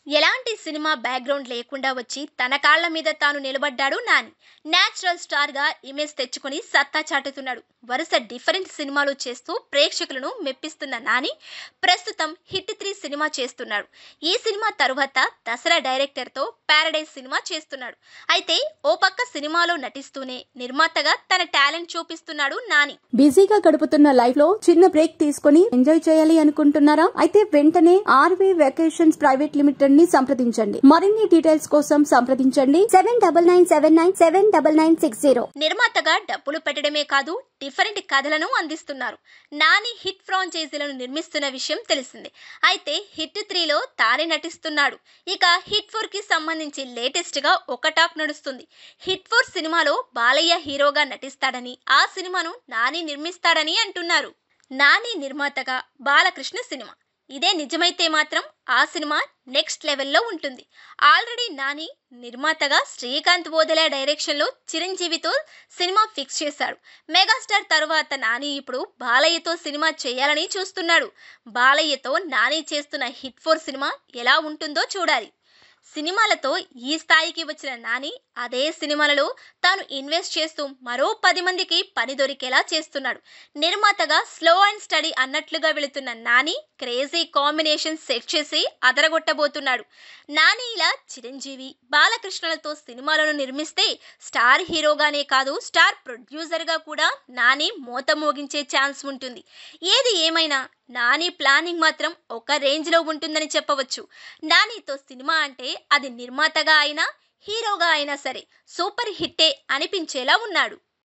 ఎలాంటి cinema background లేకుండా వచ్చి తన కాళ్ల మీద తాను నిలబడ్డాడు నాని. నేచురల్ స్టార్‌గా ఇమేజ్ తెచ్చుకొని సత్తా చాటుతున్నాడు. వరుస డిఫరెంట్ సినిమాలు చేస్తూ ప్రేక్షకులను మెప్పిస్తున్న నాని ప్రస్తుతం హిట్ 3 సినిమా చేస్తున్నాడు. ఈ సినిమా తరువాత దసరా డైరెక్టర్‌తో పారడైజ్ సినిమా చేస్తున్నాడు. అయితే ఓ పక్క సినిమాలో నటిస్తూనే నిర్మాతగా తన టాలెంట్ చూపిస్తున్నాడు నాని. బిజీగా గడుపుతున్న లైఫ్ లో చిన్న బ్రేక్ తీసుకొని ఎంజాయ్ చేయాలి అనుకుంటున్నారా? అయితే వెంటనే ఆర్వీ వెకేషన్స్ ప్రైవేట్ లిమిటెడ్ ని సంప్రదించండి. మరిన్ని డీటెయిల్స్ కోసం సంప్రదించండి 7997979960. నిర్మాతగా డబ్బులు పెట్టడమే కాదు డిఫరెంట్ కథలను అందిస్తున్నారు. నాని హిట్ ఫ్రాంచైజీలను నిర్మిస్తున్న విషయం తెలిసిందే. అయితే హిట్ 3లో తానే నటిస్తున్నాడు. ఇక హిట్ 4కి సంబంధించి లేటెస్ట్ గా ఒక టాక్ నడుస్తుంది. హిట్ 4 సినిమాలో బాలయ్య హీరోగా నటిస్తాడని, ఆ సినిమాను నాని నిర్మిస్తాడని అంటున్నారు. నాని నిర్మాతగా బాలకృష్ణ సినిమా. ఇదే నిజమైతే మాత్రం ఆ సినిమా నెక్స్ట్ లెవెల్లో ఉంటుంది. ఆల్రెడీ నాని నిర్మాతగా శ్రీకాంత్ బోదెల డైరెక్షన్లో చిరంజీవితో సినిమా ఫిక్స్ చేశాడు. మెగాస్టార్ తరువాత నాని ఇప్పుడు బాలయ్యతో సినిమా చేయాలని చూస్తున్నాడు. బాలయ్యతో నాని చేస్తున్న హిట్ 4 సినిమా ఎలా ఉంటుందో చూడాలి. సినిమాలతో ఈ స్థాయికి వచ్చిన నాని అదే సినిమాలలో తాను ఇన్వెస్ట్ చేస్తూ మరో 10 మందికి పని దొరికేలా చేస్తున్నాడు. నిర్మాతగా స్లో అండ్ స్టడీ అన్నట్లుగా వెళుతున్న నాని క్రేజీ కాంబినేషన్ సెట్ చేసి అదరగొట్టబోతున్నాడు. నాని ఇలా చిరంజీవి, బాలకృష్ణలతో సినిమాలను నిర్మిస్తే స్టార్ హీరోగానే కాదు స్టార్ ప్రొడ్యూసర్గా కూడా నాని మోత మోగించే ఛాన్స్ ఉంటుంది. ఏది ఏమైనా నాని ప్లానింగ్ మాత్రం ఒక రేంజ్లో ఉంటుందని చెప్పవచ్చు. నానితో సినిమా అంటే అది నిర్మాతగా అయినా హీరోగా అయినా సరే సూపర్ హిట్టే అనిపించేలా ఉన్నాడు.